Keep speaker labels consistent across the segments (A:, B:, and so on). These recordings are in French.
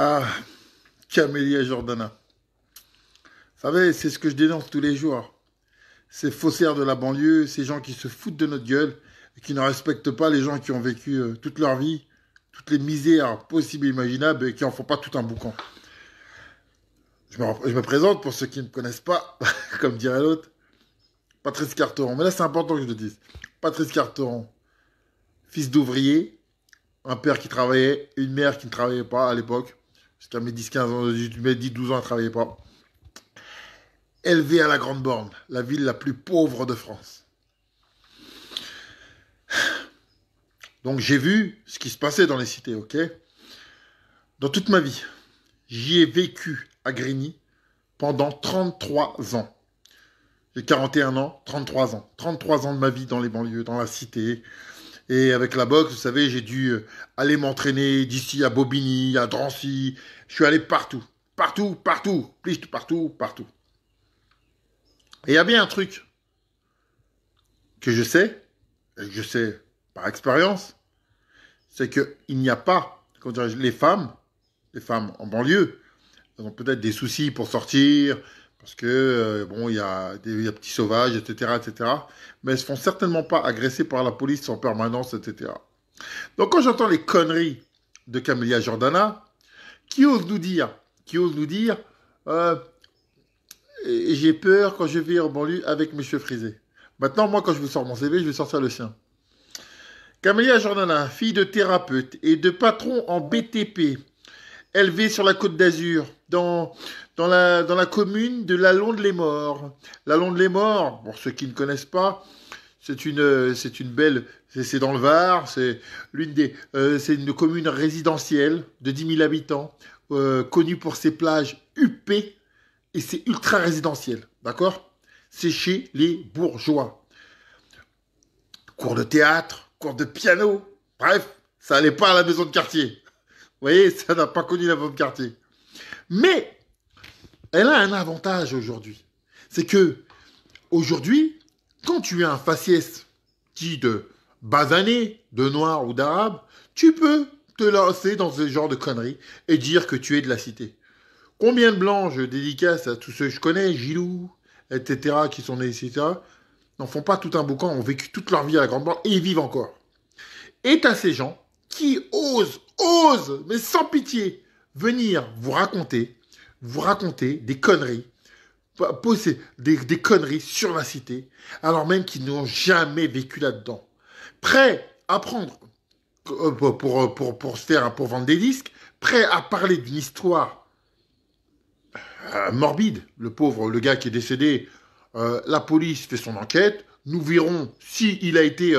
A: Ah, Camélia Jordana. Vous savez, c'est ce que je dénonce tous les jours. Ces faussaires de la banlieue, ces gens qui se foutent de notre gueule et qui ne respectent pas les gens qui ont vécu toute leur vie, toutes les misères possibles et imaginables et qui en font pas tout un boucan. Je me présente pour ceux qui ne me connaissent pas, comme dirait l'autre, Patrice Carteron. Mais là, c'est important que je le dise. Patrice Carteron, fils d'ouvrier, un père qui travaillait, une mère qui ne travaillait pas à l'époque, jusqu'à mes 10-15 ans, mes 10-12 ans, elle ne travaillait pas. Élevé à la Grande Borne, la ville la plus pauvre de France. Donc j'ai vu ce qui se passait dans les cités, ok? Dans toute ma vie, j'y ai vécu à Grigny pendant 33 ans. J'ai 41 ans, 33 ans. 33 ans de ma vie dans les banlieues, dans la cité. Et avec la boxe, vous savez, j'ai dû aller m'entraîner d'ici à Bobigny, à Drancy. Je suis allé partout. Partout, partout. Plicht, partout, partout. Et il y a bien un truc que je sais, et que je sais par expérience, c'est qu'il n'y a pas, comment dirais-je, les femmes en banlieue, elles ont peut-être des soucis pour sortir, parce que, bon, il y a des petits sauvages, etc., etc., mais elles ne se font certainement pas agresser par la police en permanence, etc. Donc quand j'entends les conneries de Camélia Jordana, qui ose nous dire, euh, j'ai peur quand je vais en banlieue avec Monsieur Frisé. Maintenant, moi, quand je vous sors mon CV, je vais sortir le sien. Camélia Jordana, fille de thérapeute et de patron en BTP, élevée sur la Côte d'Azur, dans la commune de La Londe-les-Morts. La Londe-les-Morts, pour ceux qui ne connaissent pas, c'est une belle, c'est dans le Var, c'est une commune résidentielle de 10 000 habitants, connue pour ses plages huppées, et c'est ultra résidentiel, d'accord? C'est chez les bourgeois. Cours de théâtre, cours de piano, bref, ça allait pas à la maison de quartier. Vous voyez, ça n'a pas connu la maison de quartier. Mais elle a un avantage aujourd'hui. C'est que aujourd'hui, quand tu es un faciès dit de basané, de noir ou d'arabe, tu peux te lancer dans ce genre de conneries et dire que tu es de la cité. Combien de blancs je dédicace à tous ceux que je connais, Gilou, etc., qui sont nés ici, etc., n'en font pas tout un boucan, ont vécu toute leur vie à la Grande Borne et ils vivent encore. Et t'as ces gens qui osent, mais sans pitié, venir vous raconter des conneries, poser des conneries sur la cité, alors même qu'ils n'ont jamais vécu là-dedans. Prêts à prendre, pour se faire, pour vendre des disques, prêts à parler d'une histoire morbide. Le pauvre, le gars qui est décédé, la police fait son enquête. Nous verrons s'il a été,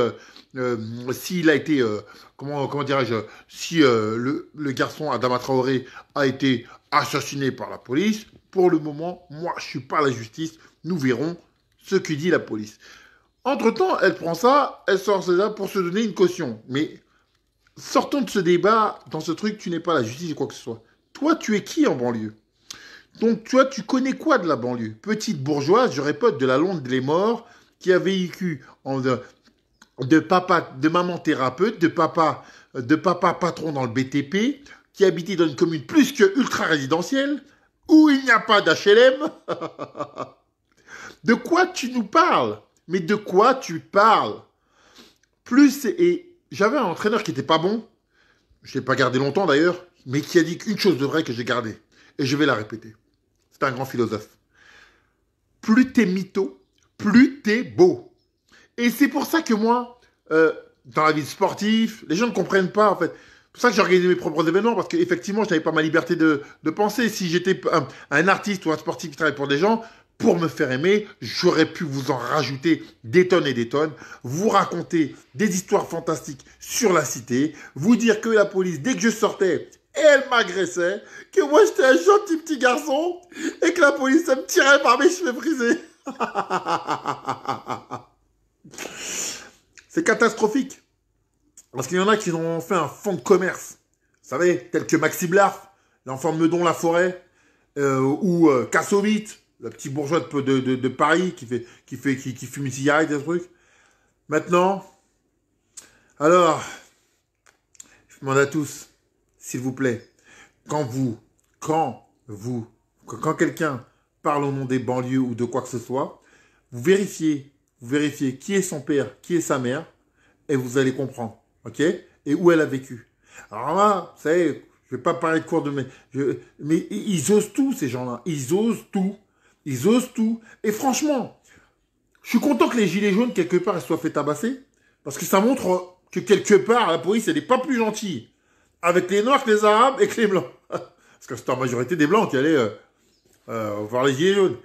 A: comment dirais-je, si le garçon Adama Traoré a été assassiné par la police. Pour le moment, moi, je suis pas la justice. Nous verrons ce que dit la police. Entre-temps, elle prend ça, elle sort ça pour se donner une caution. Mais sortons de ce débat, dans ce truc, tu n'es pas la justice ou quoi que ce soit. Toi, tu es qui en banlieue? Donc, toi, tu connais quoi de la banlieue? Petite bourgeoise, je répète, de la Londe-les-Morts, qui a vécu de maman thérapeute, de papa patron dans le BTP, qui habitait dans une commune plus que ultra résidentielle, où il n'y a pas d'HLM. De quoi tu nous parles? Mais de quoi tu parles? Et j'avais un entraîneur qui était pas bon, je l'ai pas gardé longtemps d'ailleurs, mais qui a dit qu'une chose de vraie que j'ai gardée. Et je vais la répéter. C'est un grand philosophe. Plus t'es mytho, plus t'es beau. Et c'est pour ça que moi, dans la vie sportive, les gens ne comprennent pas, en fait. C'est pour ça que j'ai organisé mes propres événements, parce qu'effectivement, je n'avais pas ma liberté de penser. Si j'étais un artiste ou un sportif qui travaille pour des gens, pour me faire aimer, j'aurais pu vous en rajouter des tonnes et des tonnes, vous raconter des histoires fantastiques sur la cité, vous dire que la police, dès que je sortais, elle m'agressait, que moi j'étais un gentil petit garçon, et que la police, elle me tirait par mes cheveux frisés. C'est catastrophique. Parce qu'il y en a qui ont fait un fonds de commerce. Vous savez, tel que Maxime Larf, l'enfant de Meudon-la-Forêt, ou Kassovitz, le petit bourgeois de Paris qui fume une cigarette et des trucs. Maintenant, alors, je demande à tous, s'il vous plaît, quand vous, quand vous, quand quelqu'un parle au nom des banlieues ou de quoi que ce soit, vous vérifiez qui est son père, qui est sa mère, et vous allez comprendre, ok? Et où elle a vécu. Alors là, vous savez, je vais pas parler de cours de mais ils osent tout, ces gens-là. Ils osent tout. Ils osent tout. Et franchement, je suis content que les gilets jaunes, quelque part, soient fait tabasser. Parce que ça montre que quelque part, la police, elle n'est pas plus gentille avec les Noirs que les Arabes et que les Blancs. Parce que c'était en majorité des Blancs qui allaient voir les gilets jaunes.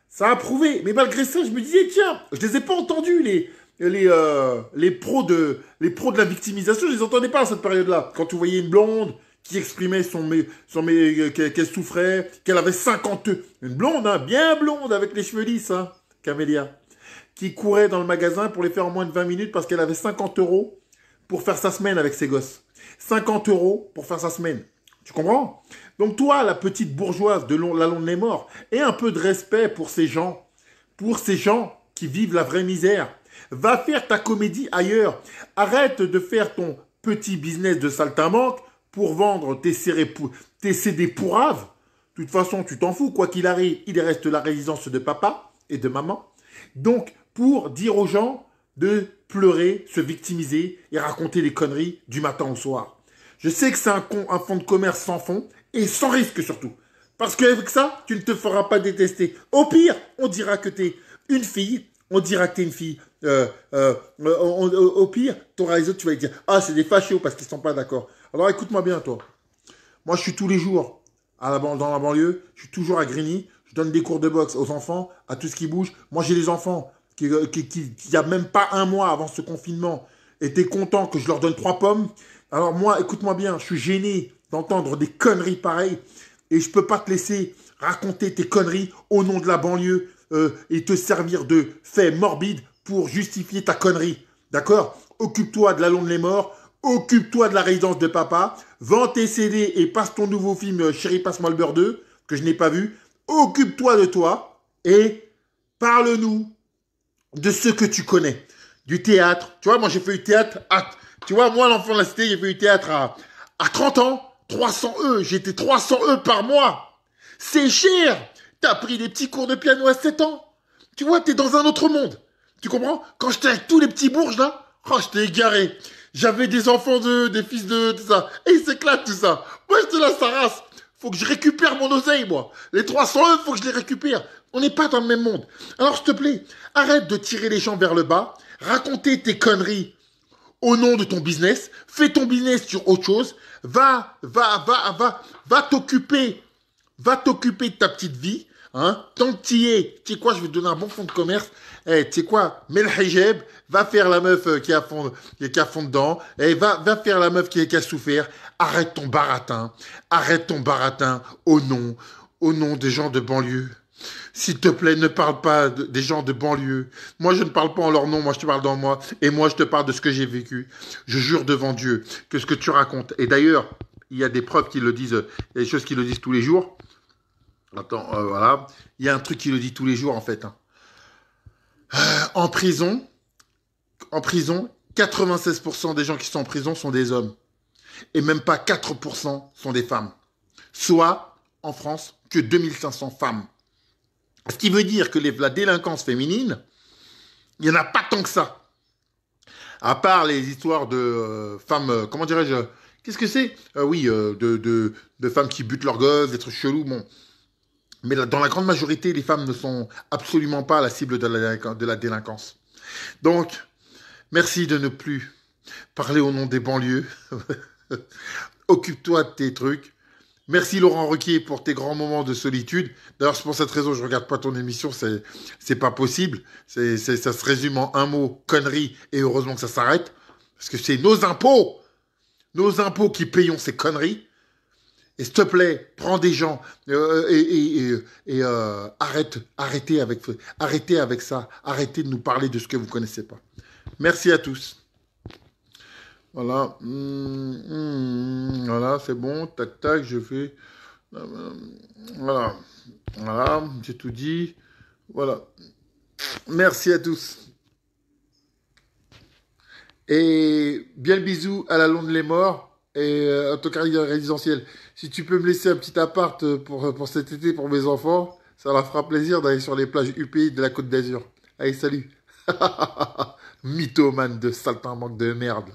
A: Ça a prouvé. Mais malgré ça, je me disais, tiens, je les ai pas entendus, les pros de la victimisation, je les entendais pas à cette période-là. Quand tu voyais une blonde qui exprimait qu'elle souffrait, qu'elle avait 50 œufs. Une blonde, hein, bien blonde, avec les cheveux lisses, hein, Camélia, qui courait dans le magasin pour les faire en moins de 20 minutes parce qu'elle avait 50 euros pour faire sa semaine avec ses gosses. 50 euros pour faire sa semaine. Tu comprends? Donc toi, la petite bourgeoise de la Londe les Morts, aie un peu de respect pour ces gens qui vivent la vraie misère. Va faire ta comédie ailleurs. Arrête de faire ton petit business de saltimbanque pour vendre tes CD pourraves. De toute façon, tu t'en fous. Quoi qu'il arrive, il reste la résidence de papa et de maman. Donc, pour dire aux gens de pleurer, se victimiser et raconter des conneries du matin au soir. Je sais que c'est un fonds de commerce sans fond et sans risque surtout. Parce qu'avec ça, tu ne te feras pas détester. Au pire, on dira que t'es une fille. On dira que t'es une fille. Au pire, t'auras les autres, tu vas dire, ah, c'est des fachos parce qu'ils sont pas d'accord. Alors écoute-moi bien, toi. Moi, je suis tous les jours dans la banlieue. Je suis toujours à Grigny. Je donne des cours de boxe aux enfants, à tout ce qui bouge. Moi, j'ai des enfants qui il y a même pas un mois avant ce confinement, étaient contents que je leur donne 3 pommes. Alors moi, écoute-moi bien, je suis gêné d'entendre des conneries pareilles et je peux pas te laisser raconter tes conneries au nom de la banlieue et te servir de faits morbides pour justifier ta connerie. D'accord? Occupe-toi de la Londe les Morts, occupe-toi de la résidence de papa, vends tes CD et passe ton nouveau film Chérie, passe-moi le beurre 2, que je n'ai pas vu. Occupe-toi de toi et parle-nous de ce que tu connais. Du théâtre. Tu vois, moi j'ai fait du théâtre. Tu vois, moi l'enfant de la cité, j'ai fait du théâtre à 30 ans. 300 E. J'étais 300 E par mois. C'est cher. T'as pris des petits cours de piano à 7 ans. Tu vois, t'es dans un autre monde. Tu comprends? Quand j'étais avec tous les petits bourges là, oh, j'étais égaré. J'avais des enfants des fils de tout ça. Et ils s'éclatent tout ça. Moi j'étais là, sa race. Faut que je récupère mon oseille, moi. Les 300 E, faut que je les récupère. On n'est pas dans le même monde. Alors, s'il te plaît, arrête de tirer les gens vers le bas, raconter tes conneries au nom de ton business, fais ton business sur autre chose, va t'occuper de ta petite vie, hein, tant que tu sais quoi, je vais te donner un bon fonds de commerce, tu sais quoi, mets le hijab, va faire la meuf qui a fond dedans, va faire la meuf qui a souffert, arrête ton baratin au nom des gens de banlieue. S'il te plaît, ne parle pas des gens de banlieue. Moi, je ne parle pas en leur nom, moi, je te parle dans moi. Et moi, je te parle de ce que j'ai vécu. Je jure devant Dieu que ce que tu racontes. Et d'ailleurs, il y a des preuves qui le disent, il y a des choses qui le disent tous les jours. Attends, voilà. Il y a un truc qui le dit tous les jours, en fait. Hein. En prison, 96% des gens qui sont en prison sont des hommes. Et même pas 4% sont des femmes. Soit, en France, que 2500 femmes. Ce qui veut dire que la délinquance féminine, il n'y en a pas tant que ça. À part les histoires de femmes, comment dirais-je, qu'est-ce que c'est de femmes qui butent leurs gosses, des trucs chelous, bon. Mais dans la grande majorité, les femmes ne sont absolument pas la cible de la délinquance. Donc, merci de ne plus parler au nom des banlieues. Occupe-toi de tes trucs. Merci Laurent Ruquier pour tes grands moments de solitude. D'ailleurs, c'est pour cette raison que je regarde pas ton émission, c'est pas possible. Ça se résume en un mot, connerie, et heureusement que ça s'arrête. Parce que c'est nos impôts qui payons ces conneries. Et s'il te plaît, prends des gens arrêtez avec ça. Arrêtez de nous parler de ce que vous connaissez pas. Merci à tous. Voilà. Voilà, c'est bon. Tac, tac, je fais. Voilà. Voilà, j'ai tout dit. Voilà. Merci à tous. Et bien le bisou à la Londe les Morts. et autocarrière résidentielle. Si tu peux me laisser un petit appart pour cet été pour mes enfants, ça leur fera plaisir d'aller sur les plages UPI de la Côte d'Azur. Allez, salut. Mythomane de saltimbanque de merde.